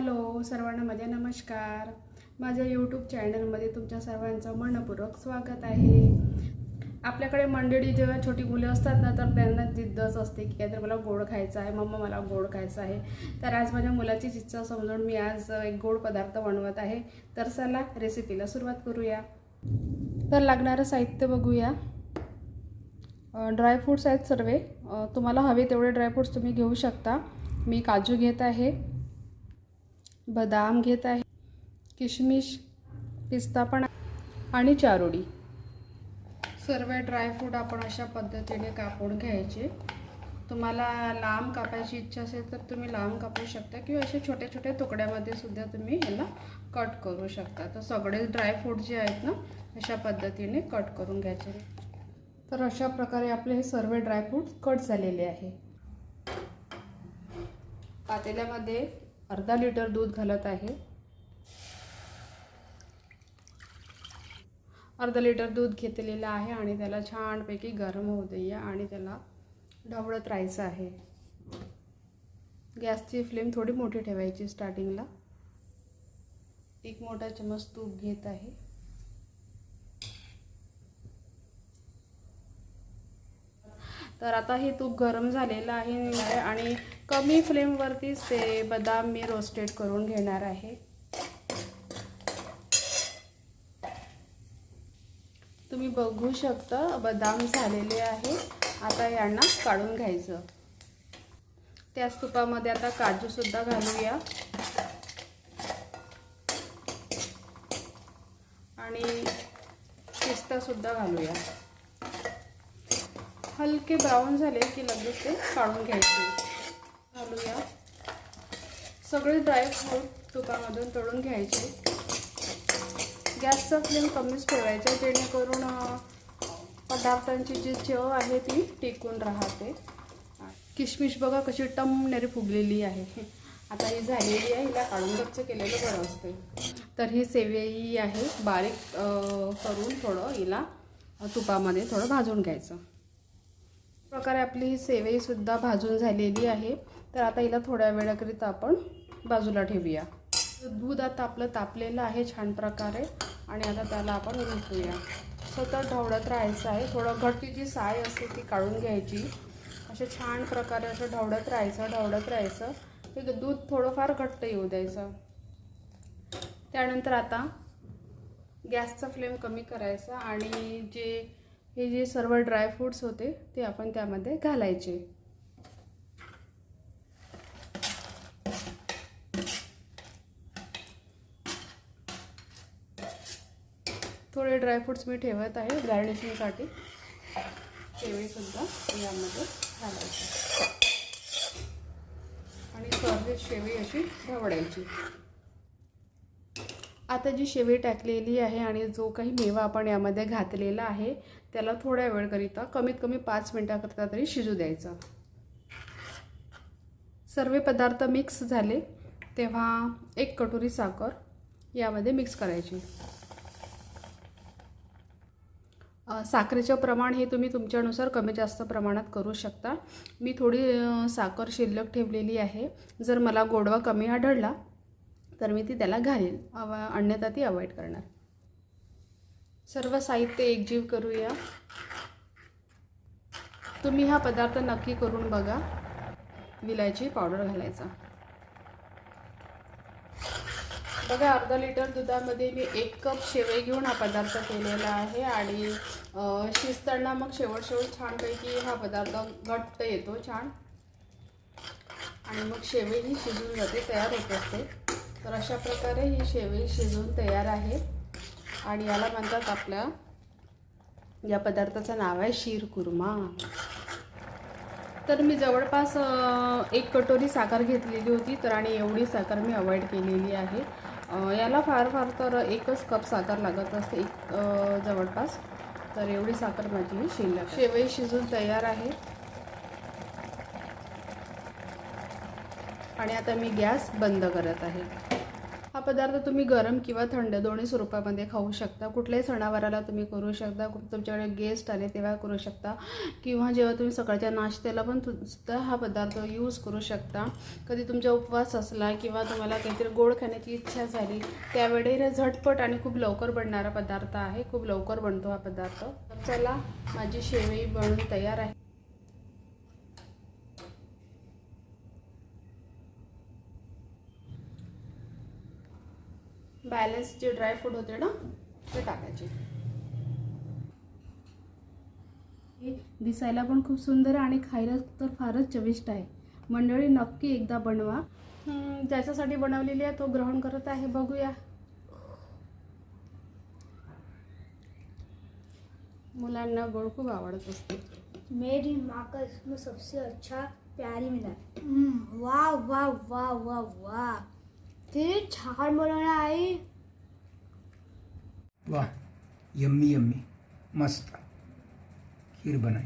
Hello सर्वांना माझे नमस्कार। माझ्या यूट्यूब चॅनलमध्ये तुमच्या सर्वांचं मनपूर्वक स्वागत आहे। आपल्याकडे मंडळी जेव्हा छोटी मुले असतात ना तर त्यांना जिद्दच असते की काहीतरी मला गोड खायचं आहे, मम्मा मला गोड खायचं आहे। तर आज माझ्या मुलाचीच इच्छा समजून मी आज एक गोड पदार्थ बनवत आहे। तर चला रेसिपीला सुरुवात करूया। तर लागणारं साहित्य बघूया। ड्रायफ्रूट्स आहेत सर्व, तुम्हाला हवे तेवढे ड्रायफ्रूट्स तुम्ही घेऊ शकता। मी काजू घेत आहे, बदाम घेत आहे, किशमिश, पिस्ता पण आणि चारोळी। सर्व ड्रायफ्रूट आपण अशा पद्धतीने कापून घ्यायचे। तुम्हाला लांब कापायची इच्छा असेल तर तुम्ही लांब कापू शकता किंवा असे छोटे छोटे तुकड्यामध्ये सुद्धा तुम्ही याला कट करू शकता। तर सगळे ड्रायफ्रूट जे आहेत ना अशा पद्धतीने कट करून घ्यायचे। तर अशा प्रकारे आपले हे सर्व ड्रायफ्रूट कट झालेले आहे। पातेल्यामध्ये अर्धा लिटर दूध घालत आहे। अर्धा लिटर दूध घेतलेलं आहे आणि त्याला छानपैकी गरम होऊ द्या आणि त्याला ढवळत राहायचं आहे। गॅसची फ्लेम थोडी मोठी ठेवायची स्टार्टिंगला। एक मोठा चमच तूप घेत आहे। तर आता हे तूप गरम झालेलं आहे आणि कमी फ्लेमवरतीच ते बदाम मी रोस्टेड करून घेणार आहे। तुम्ही बघू शकता बदाम झालेले आहे। आता यांना काढून घ्यायचं। त्याच तुपामध्ये आता काजू सुद्धा घालूया आणि पिस्ता सुद्धा घालूया। हलके ब्राऊन झाले की लगेच ते काढून घ्यायचे। घालूया सगळे ड्रायफ्रूट तुपामधून तळून घ्यायचे। गॅसचा फ्लेम कमीच ठेवायचा जेणेकरून पदार्थांची जी चव आहे ती टिकून राहते। किशमिश बघा कशी टमनेरी फुगलेली आहे। आता ही झालेली आहे, हिला काढून गच्च केलेलं बरं असते। तर ही सेवई आहे, बारीक करून थोडं हिला तुपामध्ये थोडं भाजून घ्यायचं। प्रकारे आपली ही सेवई सुद्धा भाजून झालेली आहे। तर आता हिला थोड्या वेळाकरिता आपण बाजूला ठेवूया। दूध आता आपलं तापलेलं आहे छान प्रकारे आणि आता त्याला आपण रुळूया। सतत ढवळत राहायचं आहे। थोडं घट्टी जी साय असते ती काढून घ्यायची। असे छान प्रकारे असं ढवळत राहायचं। हे दूध थोडंफार घट्ट येऊ द्यायचं। त्यानंतर आता गॅसचा फ्लेम कमी करायचा आणि हे जे सर्व ड्रायफ्रूट्स होते ते आपण त्यामध्ये घालायचे। थोडे ड्रायफ्रूट्स मी ठेवत आहे गार्निशिंगसाठी। शेवई सुद्धा यामध्ये घालायची आणि सर्व शेवई अशी ढवळायची। आता जी शेवई टाकलेली आहे आणि जो काही मेवा आपण यामध्ये घातलेला आहे त्याला थोड्या वेळकरिता कमीत कमी 5 मिनिटाकरिता तरी शिजू द्यायचा। सर्व पदार्थ मिक्स झाले तेव्हा 1 कटोरी साखर यामध्ये मिक्स करायची। साखरेचं प्रमाण हे तुम्ही तुमच्यानुसार कमी जास्त प्रमाणात करू शकता। मी थोडी साखर शिल्लक ठेवलेली आहे। जर मला गोडवा कमी आढळला तर मी ती त्याला घालेल, अन्यथा ती अवॉइड करणार। सर्व साहित्य एकजीव करूया। तुम्ही हा पदार्थ नक्की करून बघा। विलायची पावडर घालायचा। बघा अर्धा लिटर दुधामध्ये मी 1 कप शेवई घेऊन हा पदार्थ केलेला आहे आणि शिजताना मग शेवट छानपैकी हा पदार्थ घट्ट येतो छान आणि मग शेवई ही शिजून जाते, तयार होत असते। तर अशा प्रकारे ही शेवई शिजून तयार आहे आणि याला म्हणतात आपल्या या पदार्थाचं नाव आहे शीरकुर्मा। तर मी जवळपास 1 कटोरी साखर घेतलेली होती तर आणि एवढी साखर मी अवॉइड केलेली आहे। याला फार तर 1च कप साखर लागत असते जवळपास। तर एवढी साखर माझी शिल्लक। शेवई शिजून तयार आहे आणि आता मी गॅस बंद करत आहे। हा पदार्थ तुम्ही गरम किंवा थंड दोन्ही स्वरूपामध्ये खाऊ शकता. कुठल्याही सणावाराला तुम्ही करू शकता. तुमच्याकडे गेस्ट आले तेव्हा करू शकता किंवा जेव्हा तुम्ही सकाळच्या नाश्त्याला पण सुद्धा हा पदार्थ यूज करू शकता. कधी तुमचा उपवास असला किंवा तुम्हाला काहीतरी गोड खाण्याची इच्छा झाली त्यावेळी झटपट आणि खूप लवकर बनणारा पदार्थ आहे. खूप लवकर बनतो हा पदार्थ. चला, माझी शेवई बनून तयार आहे. बॅलन्स जे ड्रायफ्रूट होते ना ते टाकायचे. हे दिसायला पण खूप सुंदर आणि खायला तर फारच चविष्ट आहे. मंडळी नक्की एकदा बनवा. ज्याच्यासाठी बनवलेली आहे तो ग्रहण करत आहे, बघूया. मुलांना गोड खूप आवडत असते. मेरी माँ का इसमें सबसे अच्छा प्यारी मिला. वाह वाह वाह वाह वाह, किती छान बनवलं आई. वाह, यम्मी यम्मी, मस्त खीर बनाई.